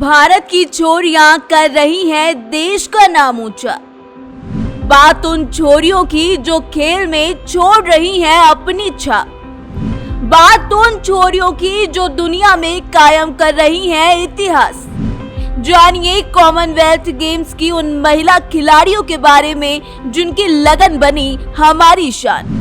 भारत की छोरियां कर रही हैं देश का नाम ऊंचा। बात उन छोरियों की जो खेल में छोड़ रही हैं अपनी छाप। बात उन छोरियों की जो दुनिया में कायम कर रही हैं इतिहास। जानिए कॉमनवेल्थ गेम्स की उन महिला खिलाड़ियों के बारे में जिनकी लगन बनी हमारी शान।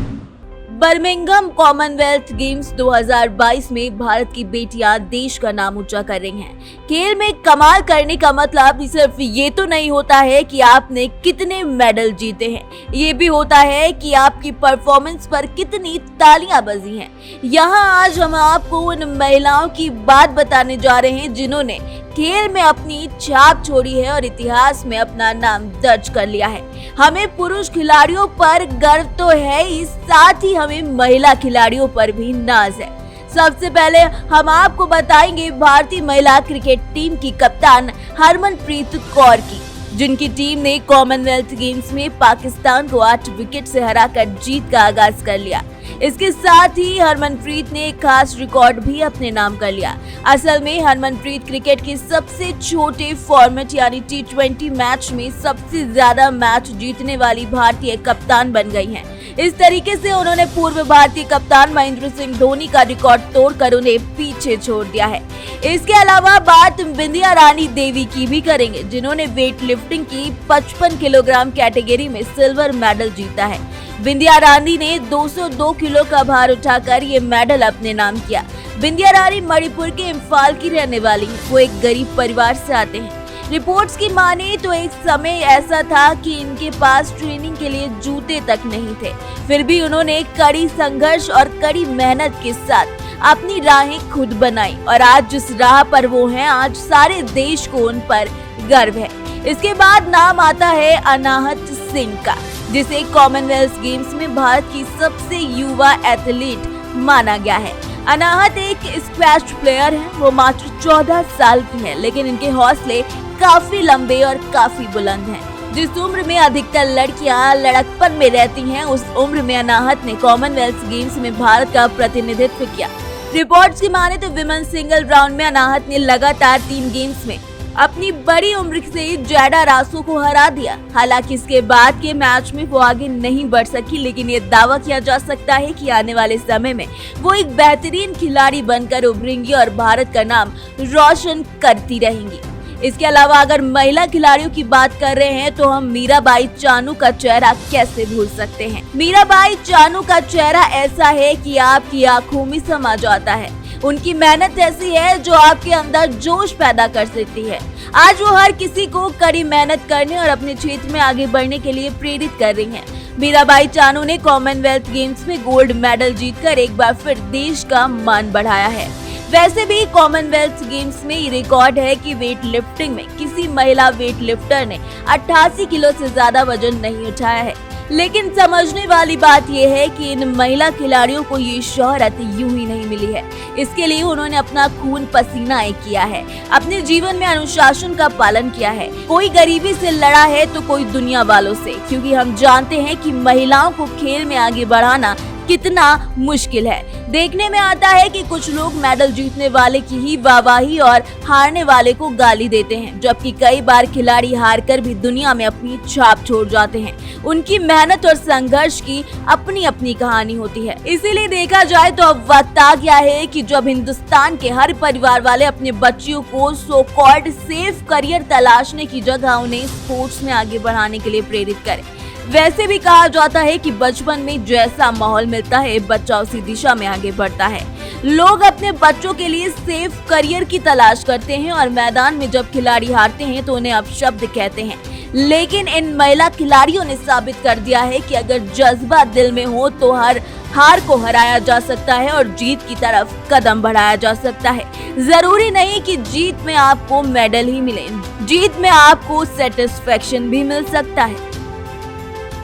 बर्मिंघम कॉमनवेल्थ गेम्स 2022 में भारत की बेटियां देश का नाम ऊंचा कर रही हैं। खेल में कमाल करने का मतलब सिर्फ ये तो नहीं होता है कि आपने कितने मेडल जीते हैं, ये भी होता है कि आपकी परफॉर्मेंस पर कितनी तालियां बजी हैं। यहाँ आज हम आपको उन महिलाओं की बात बताने जा रहे हैं जिन्होंने खेल में अपनी छाप छोड़ी है और इतिहास में अपना नाम दर्ज कर लिया है। हमें पुरुष खिलाड़ियों पर गर्व तो है ही, साथ ही हमें महिला खिलाड़ियों पर भी नाज है। सबसे पहले हम आपको बताएंगे भारतीय महिला क्रिकेट टीम की कप्तान हरमनप्रीत कौर की, जिनकी टीम ने कॉमनवेल्थ गेम्स में पाकिस्तान को 8 विकेट से हराकर जीत का आगाज कर लिया। इसके साथ ही हरमनप्रीत ने एक खास रिकॉर्ड भी अपने नाम कर लिया। असल में हरमनप्रीत क्रिकेट के सबसे छोटे फॉर्मेट यानी T20 मैच में सबसे ज्यादा मैच जीतने वाली भारतीय कप्तान बन गई हैं। इस तरीके से उन्होंने पूर्व भारतीय कप्तान महेंद्र सिंह धोनी का रिकॉर्ड तोड़कर उन्हें पीछे छोड़ दिया है। इसके अलावा बात बिंदिया रानी देवी की भी करेंगे, जिन्होंने वेट लिफ्टिंग की 55 किलोग्राम कैटेगरी में सिल्वर मेडल जीता है। बिंदिया रानी ने 202 किलो का भार उठाकर ये मेडल अपने नाम किया। बिंदिया रानी मणिपुर के इम्फाल की रहने वाली है। वो एक गरीब परिवार से आते हैं। रिपोर्ट्स की माने तो एक समय ऐसा था कि इनके पास ट्रेनिंग के लिए जूते तक नहीं थे, फिर भी उन्होंने कड़ी संघर्ष और कड़ी मेहनत के साथ अपनी राहें खुद बनाई और आज जिस राह पर वो हैं, आज सारे देश को उन पर गर्व है। इसके बाद नाम आता है अनाहत सिंह का, जिसे कॉमनवेल्थ गेम्स में भारत की सबसे युवा एथलीट माना गया है। अनाहत एक स्क्वैश प्लेयर है। वो मात्र 14 साल की है, लेकिन इनके हौसले काफी लंबे और काफी बुलंद हैं। जिस उम्र में अधिकतर लड़कियां लड़कपन में रहती हैं, उस उम्र में अनाहत ने कॉमनवेल्थ गेम्स में भारत का प्रतिनिधित्व किया। रिपोर्ट्स की माने तो विमेन सिंगल राउंड में अनाहत ने लगातार 3 गेम्स में अपनी बड़ी उम्र से जैडा रासो को हरा दिया। हालांकि इसके बाद के मैच में वो आगे नहीं बढ़ सकी, लेकिन ये दावा किया जा सकता है कि आने वाले समय में वो एक बेहतरीन खिलाड़ी बनकर उभरेंगी और भारत का नाम रोशन करती रहेंगी। इसके अलावा अगर महिला खिलाड़ियों की बात कर रहे हैं तो हम मीराबाई चानू का चेहरा कैसे भूल सकते हैं। मीराबाई चानू का चेहरा ऐसा है कि आपकी आंखों में समा जाता है। उनकी मेहनत ऐसी है जो आपके अंदर जोश पैदा कर सकती है। आज वो हर किसी को कड़ी मेहनत करने और अपने क्षेत्र में आगे बढ़ने के लिए प्रेरित कर रही हैं। मीराबाई चानू ने कॉमनवेल्थ गेम्स में गोल्ड मेडल जीतकर एक बार फिर देश का मान बढ़ाया है। वैसे भी कॉमनवेल्थ गेम्स में ये रिकॉर्ड है कि वेट लिफ्टिंग में किसी महिला वेट लिफ्टर ने 88 किलो से ज्यादा वजन नहीं उठाया है। लेकिन समझने वाली बात यह है कि इन महिला खिलाड़ियों को ये शोहरत यूं ही नहीं मिली है। इसके लिए उन्होंने अपना खून पसीना एक किया है, अपने जीवन में अनुशासन का पालन किया है। कोई गरीबी से लड़ा है तो कोई दुनिया वालों से, क्योंकि हम जानते हैं कि महिलाओं को खेल में आगे बढ़ाना कितना मुश्किल है। देखने में आता है कि कुछ लोग मेडल जीतने वाले की ही वाहवाही और हारने वाले को गाली देते हैं, जबकि कई बार खिलाड़ी हारकर भी दुनिया में अपनी छाप छोड़ जाते हैं। उनकी मेहनत और संघर्ष की अपनी अपनी कहानी होती है। इसीलिए देखा जाए तो अब वक्त आ गया है कि जब हिंदुस्तान के हर परिवार वाले अपने बच्चियों को सो कॉल्ड सेफ करियर तलाशने की जगह उन्हें स्पोर्ट्स में आगे बढ़ाने के लिए प्रेरित करें। वैसे भी कहा जाता है कि बचपन में जैसा माहौल मिलता है, बच्चा उसी दिशा में आगे बढ़ता है। लोग अपने बच्चों के लिए सेफ करियर की तलाश करते हैं और मैदान में जब खिलाड़ी हारते हैं तो उन्हें अपशब्द कहते हैं। लेकिन इन महिला खिलाड़ियों ने साबित कर दिया है कि अगर जज्बा दिल में हो तो हर हार को हराया जा सकता है और जीत की तरफ कदम बढ़ाया जा सकता है। जरूरी नहीं कि जीत में आपको मेडल ही मिले, जीत में आपको सेटिस्फेक्शन भी मिल सकता है।